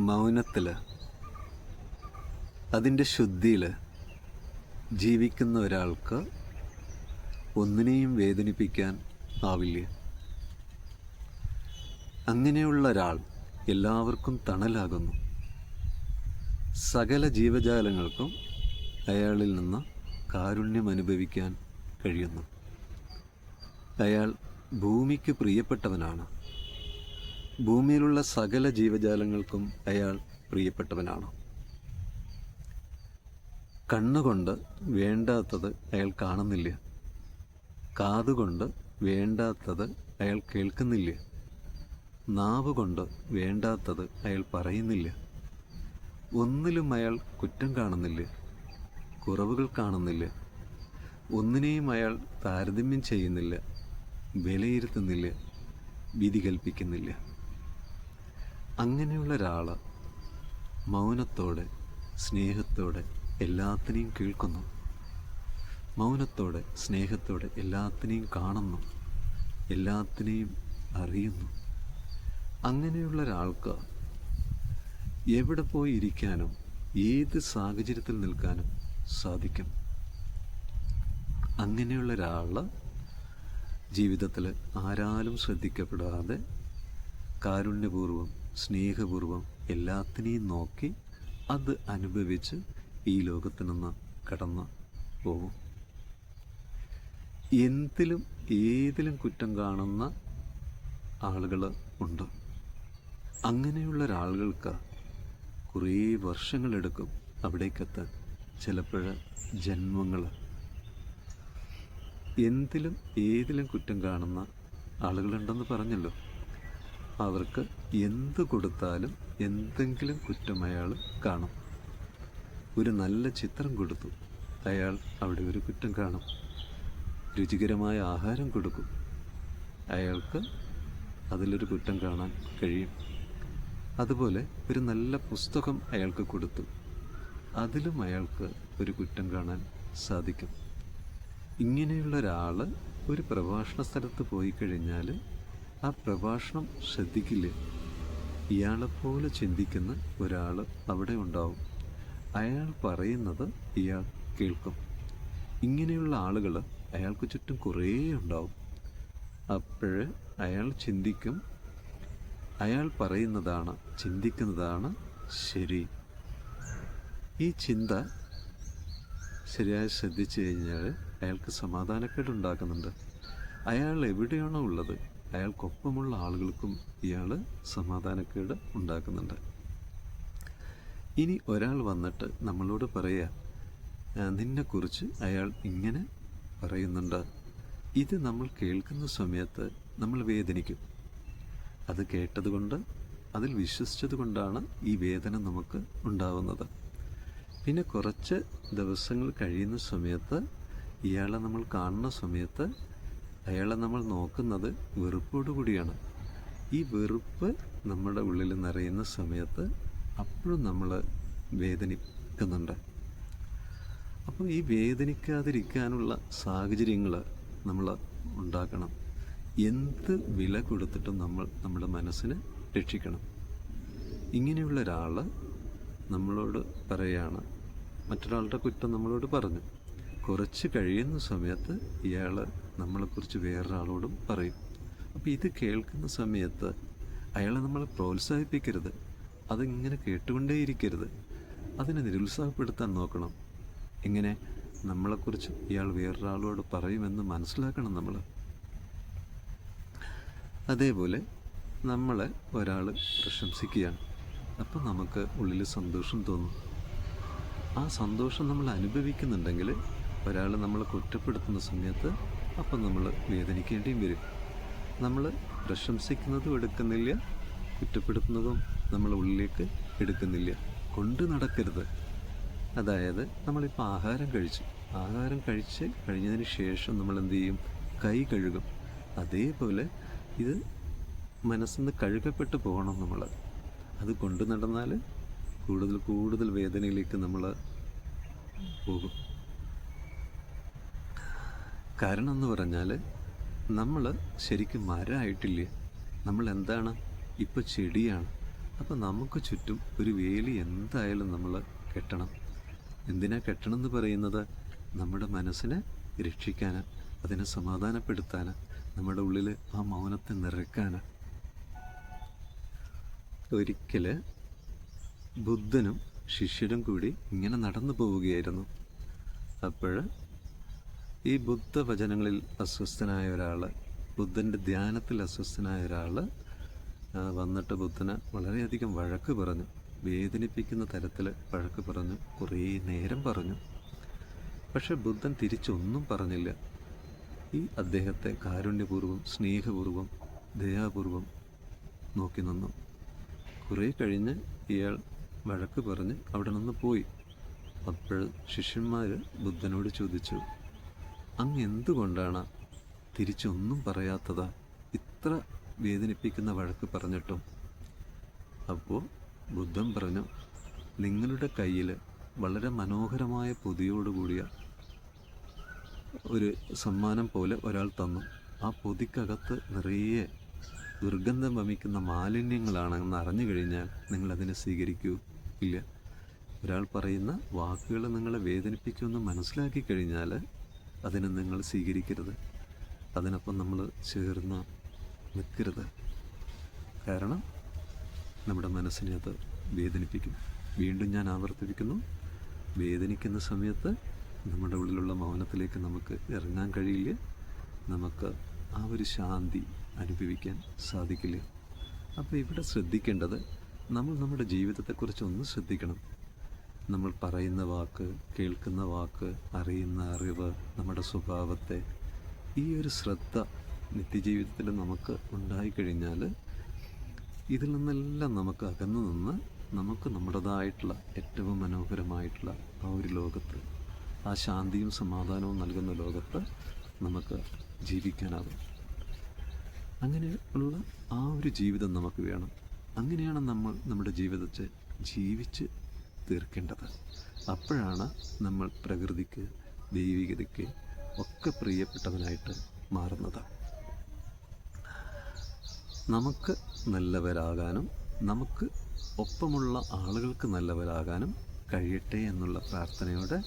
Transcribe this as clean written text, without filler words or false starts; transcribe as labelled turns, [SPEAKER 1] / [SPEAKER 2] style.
[SPEAKER 1] മൗനത്തിൽ അതിൻ്റെ ശുദ്ധിയിൽ ജീവിക്കുന്ന ഒരാൾക്ക് ഒന്നിനെയും വേദനിപ്പിക്കാൻ ആവില്ല. അങ്ങനെയുള്ള ഒരാൾ എല്ലാവർക്കും തണലാകുന്നു. സകല ജീവജാലങ്ങൾക്കും അയാളിൽ നിന്ന് കാരുണ്യം അനുഭവിക്കാൻ കഴിയുന്നു. അയാൾ ഭൂമിക്ക് പ്രിയപ്പെട്ടവനാണ്. ഭൂമിയിലുള്ള സകല ജീവജാലങ്ങൾക്കും അയാൾ പ്രിയപ്പെട്ടവനാണ്. കണ്ണുകൊണ്ട് വേണ്ടാത്തത് അയാൾ കാണുന്നില്ല. കാതുകൊണ്ട് വേണ്ടാത്തത് അയാൾ കേൾക്കുന്നില്ല. നാവ് കൊണ്ട് വേണ്ടാത്തത് അയാൾ പറയുന്നില്ല. ഒന്നിലും അയാൾ കുറ്റം കാണുന്നില്ല, കുറവുകൾ കാണുന്നില്ല. ഒന്നിനെയും അയാൾ താരതമ്യം ചെയ്യുന്നില്ല, വിലയിരുത്തുന്നില്ല, വിധി കൽപ്പിക്കുന്നില്ല. അങ്ങനെയുള്ള ഒരാൾ മൗനത്തോടെ സ്നേഹത്തോടെ എല്ലാത്തിനെയും കേൾക്കുന്നു. മൗനത്തോടെ സ്നേഹത്തോടെ എല്ലാത്തിനെയും കാണുന്നു, എല്ലാത്തിനെയും അറിയുന്നു. അങ്ങനെയുള്ള ഒരാൾക്ക് എവിടെ പോയി ഇരിക്കാനും ഏത് സാഹചര്യത്തിൽ നിൽക്കാനും സാധിക്കും. അങ്ങനെയുള്ള ഒരാൾ ജീവിതത്തിൽ ആരാലും ശ്രദ്ധിക്കപ്പെടാതെ കാരുണ്യപൂർവ്വം സ്നേഹപൂർവ്വം എല്ലാത്തിനെയും നോക്കി അത് അനുഭവിച്ച് ഈ ലോകത്തിൽ നിന്ന് കടന്നു പോകും. എന്തിലും ഏതിലും കുറ്റം കാണുന്ന ആളുകൾ ഉണ്ട്. അങ്ങനെയുള്ള ഒരാളുകൾക്ക് കുറേ വർഷങ്ങളെടുക്കും അവിടേക്കെത്താൻ, ചിലപ്പോൾ ജന്മങ്ങൾ. എന്തിലും ഏതിലും കുറ്റം കാണുന്ന ആളുകളുണ്ടെന്ന് പറഞ്ഞല്ലോ. അവർക്ക് എന്ത് കൊടുത്താലും എന്തെങ്കിലും കുറ്റം അയാൾ കാണും. ഒരു നല്ല ചിത്രം കൊടുത്തു, അയാൾ അവിടെ ഒരു കുറ്റം കാണും. രുചികരമായ ആഹാരം കൊടുക്കും, അയാൾക്ക് അതിലൊരു കുറ്റം കാണാൻ കഴിയും. അതുപോലെ ഒരു നല്ല പുസ്തകം അയാൾക്ക് കൊടുത്തു, അതിലും അയാൾക്ക് ഒരു കുറ്റം കാണാൻ സാധിക്കും. ഇങ്ങനെയുള്ള ഒരാൾ ഒരു പ്രഭാഷണ സ്ഥലത്ത് പോയി കഴിഞ്ഞാൽ ആ പ്രഭാഷണം ശ്രദ്ധിക്കില്ല. ഇയാളെപ്പോലെ ചിന്തിക്കുന്ന ഒരാൾ അവിടെ ഉണ്ടാവും. അയാൾ പറയുന്നത് ഇയാൾ കേൾക്കും. ഇങ്ങനെയുള്ള ആളുകൾ അയാൾക്ക് ചുറ്റും കുറേ ഉണ്ടാവും. അപ്പോൾ അയാൾ ചിന്തിക്കും, അയാൾ പറയുന്നതാണ്, ചിന്തിക്കുന്നതാണ് ശരി. ഈ ചിന്ത ശരിയായി ശ്രദ്ധിച്ചു കഴിഞ്ഞാൽ അയാൾക്ക് സമാധാനക്കേടുണ്ടാക്കുന്നുണ്ട്. അയാൾ എവിടെയാണോ ഉള്ളത് അയാൾക്കൊപ്പമുള്ള ആളുകൾക്കും ഇയാൾ സമാധാനക്കേട് ഉണ്ടാക്കുന്നുണ്ട്. ഇനി ഒരാൾ വന്നിട്ട് നമ്മളോട് പറയുക, നിന്നെക്കുറിച്ച് അയാൾ ഇങ്ങനെ പറയുന്നുണ്ട്. ഇത് നമ്മൾ കേൾക്കുന്ന സമയത്ത് നമ്മൾ വേദനിക്കും. അത് കേട്ടതുകൊണ്ട് അതിൽ വിശ്വസിച്ചത് കൊണ്ടാണ് ഈ വേദന നമുക്ക് ഉണ്ടാവുന്നത്. പിന്നെ കുറച്ച് ദിവസങ്ങൾ കഴിയുന്ന സമയത്ത് ഇയാളെ നമ്മൾ കാണുന്ന സമയത്ത് അയാളെ നമ്മൾ നോക്കുന്നത് വെറുപ്പോടുകൂടിയാണ്. ഈ വെറുപ്പ് നമ്മുടെ ഉള്ളിൽ നിറയുന്ന സമയത്ത് അപ്പോഴും നമ്മൾ വേദനിക്കുന്നുണ്ട്. അപ്പോൾ ഈ വേദനിക്കാതിരിക്കാനുള്ള സാഹചര്യങ്ങൾ നമ്മൾ ഉണ്ടാക്കണം. എന്ത് വില കൊടുത്തിട്ടും നമ്മൾ നമ്മുടെ മനസ്സിനെ രക്ഷിക്കണം. ഇങ്ങനെയുള്ള ഒരാൾ നമ്മളോട് പറയുകയാണ്, മറ്റൊരാളുടെ കുറ്റം നമ്മളോട് പറഞ്ഞു. കുറച്ച് കഴിയുന്ന സമയത്ത് ഇയാൾ നമ്മളെക്കുറിച്ച് വേറൊരാളോടും പറയും. അപ്പോൾ ഇത് കേൾക്കുന്ന സമയത്ത് അയാളെ നമ്മൾ പ്രോത്സാഹിപ്പിക്കരുത്, അതിങ്ങനെ കേട്ടുകൊണ്ടേയിരിക്കരുത്. അതിനെ നിരുത്സാഹപ്പെടുത്താൻ നോക്കണം. ഇങ്ങനെ നമ്മളെക്കുറിച്ച് ഇയാൾ വേറൊരാളോട് പറയുമെന്ന് മനസ്സിലാക്കണം നമ്മൾ. അതേപോലെ നമ്മളെ ഒരാൾ പ്രശംസിക്കുകയാണ്, അപ്പോൾ നമുക്ക് ഉള്ളിൽ സന്തോഷം തോന്നും. ആ സന്തോഷം നമ്മൾ അനുഭവിക്കുന്നുണ്ടെങ്കിൽ ഒരാൾ നമ്മളെ കുറ്റപ്പെടുത്തുന്ന സമയത്ത് അപ്പം നമ്മൾ വേദനിക്കേണ്ടിയും വരും. നമ്മൾ പ്രശംസിക്കുന്നതും എടുക്കുന്നില്ല, കുറ്റപ്പെടുത്തുന്നതും നമ്മൾ ഉള്ളിലേക്ക് എടുക്കുന്നില്ല. കൊണ്ട് നടക്കരുത്. അതായത് നമ്മളിപ്പോൾ ആഹാരം കഴിച്ച് കഴിഞ്ഞതിന് ശേഷം നമ്മൾ എന്ത് ചെയ്യും? കൈ കഴുകും. അതേപോലെ ഇത് മനസ്സിൽ നിന്ന് കഴുകപ്പെട്ട് പോകണം നമ്മൾ. അത് കൊണ്ടു നടന്നാൽ കൂടുതൽ വേദനയിലേക്ക് നമ്മൾ പോകും. കാരണം എന്ന് പറഞ്ഞാൽ നമ്മൾ ശരിക്കും മരമായിട്ടില്ല. നമ്മൾ എന്താണ്? ഇപ്പോൾ ചെടിയാണ്. അപ്പം നമുക്ക് ചുറ്റും ഒരു വേലി എന്തായാലും നമ്മൾ കെട്ടണം. എന്തിനാ കെട്ടണം എന്ന് പറയുന്നത്? നമ്മുടെ മനസ്സിനെ രക്ഷിക്കാൻ, അതിനെ സമാധാനപ്പെടുത്താൻ, നമ്മുടെ ഉള്ളിൽ ആ മൗനത്തെ നിറയ്ക്കാൻ. ഒരിക്കൽ ബുദ്ധനും ശിഷ്യരും കൂടി ഇങ്ങനെ നടന്നു പോവുകയായിരുന്നു. അപ്പോൾ ഈ ബുദ്ധവചനങ്ങളിൽ അസ്വസ്ഥനായ ഒരാൾ, ബുദ്ധൻ്റെ ധ്യാനത്തിൽ അസ്വസ്ഥനായ ഒരാൾ വന്നിട്ട് ബുദ്ധനെ വളരെയധികം വഴക്ക് പറഞ്ഞു, വേദനിപ്പിക്കുന്ന തരത്തിൽ വഴക്ക് പറഞ്ഞു, കുറേ നേരം പറഞ്ഞു. പക്ഷെ ബുദ്ധൻ തിരിച്ചൊന്നും പറഞ്ഞില്ല. ഈ അദ്ദേഹത്തെ കാരുണ്യപൂർവ്വം, സ്നേഹപൂർവ്വം, ദയാപൂർവ്വം നോക്കി നിന്നു. കുറേ കഴിഞ്ഞ് ഇയാൾ വഴക്ക് പറഞ്ഞ് അവിടെ നിന്ന് പോയി. അപ്പോൾ ശിഷ്യന്മാർ ബുദ്ധനോട് ചോദിച്ചു, അങ്ങ് എന്തുകൊണ്ടാണ് തിരിച്ചൊന്നും പറയാത്തത്, ഇത്ര വേദനിപ്പിക്കുന്ന വഴക്ക് പറഞ്ഞിട്ടും? അപ്പോൾ ബുദ്ധൻ പറഞ്ഞു, നിങ്ങളുടെ കയ്യിൽ വളരെ മനോഹരമായ പൊതിയോടുകൂടിയ ഒരു സമ്മാനം പോലെ ഒരാൾ തന്നു. ആ പൊതിക്കകത്ത് നിറയെ ദുർഗന്ധം വമിക്കുന്ന മാലിന്യങ്ങളാണെന്ന് അറിഞ്ഞു കഴിഞ്ഞാൽ നിങ്ങളതിനെ സ്വീകരിക്കൂ? ഇല്ല. ഒരാൾ പറയുന്ന വാക്കുകൾ നിങ്ങളെ വേദനിപ്പിക്കുമെന്ന് മനസ്സിലാക്കി കഴിഞ്ഞാൽ അതിനെ നിങ്ങൾ സ്വീകരിക്കരുത്. അതിനൊപ്പം നമ്മൾ ചേർന്ന് നിൽക്കരുത്. കാരണം നമ്മുടെ മനസ്സിനെ അത് വേദനിപ്പിക്കും. വീണ്ടും ഞാൻ ആവർത്തിപ്പിക്കുന്നു, വേദനിക്കുന്ന സമയത്ത് നമ്മുടെ ഉള്ളിലുള്ള മൗനത്തിലേക്ക് നമുക്ക് ഇറങ്ങാൻ കഴിയില്ല. നമുക്ക് ആ ഒരു ശാന്തി അനുഭവിക്കാൻ സാധിക്കില്ല. അപ്പോൾ ഇവിടെ ശ്രദ്ധിക്കേണ്ടത്, നമ്മൾ നമ്മുടെ ജീവിതത്തെക്കുറിച്ച് ഒന്ന് ശ്രദ്ധിക്കണം. നമ്മൾ പറയുന്ന വാക്ക്, കേൾക്കുന്ന വാക്ക്, അറിയുന്ന അറിവ്, നമ്മുടെ സ്വഭാവത്തെ, ഈ ഒരു ശ്രദ്ധ നിത്യജീവിതത്തിൽ നമുക്ക് ഉണ്ടായിക്കഴിഞ്ഞാൽ ഇതിൽ നിന്നെല്ലാം നമുക്ക് അകന്നു നിന്ന് നമുക്ക് നമ്മുടേതായിട്ടുള്ള ഏറ്റവും മനോഹരമായിട്ടുള്ള ആ ഒരു ലോകത്ത്, ആ ശാന്തിയും സമാധാനവും നൽകുന്ന ലോകത്ത് നമുക്ക് ജീവിക്കാനാകും. അങ്ങനെയുള്ള ആ ഒരു ജീവിതം നമുക്ക് വേണം. അങ്ങനെയാണ് നമ്മൾ നമ്മുടെ ജീവിതത്തെ ജീവിച്ച് തീർക്കേണ്ടത്. അപ്പോഴാണ് നമ്മൾ പ്രകൃതിക്ക്, ദൈവികതയ്ക്ക് ഒക്കെ പ്രിയപ്പെട്ടവനായിട്ട് മാറുന്നത്. നമുക്ക് നല്ലവരാകാനും നമുക്ക് ഒപ്പമുള്ള ആളുകൾക്ക് നല്ലവരാകാനും കഴിയട്ടെ എന്നുള്ള പ്രാർത്ഥനയോടെ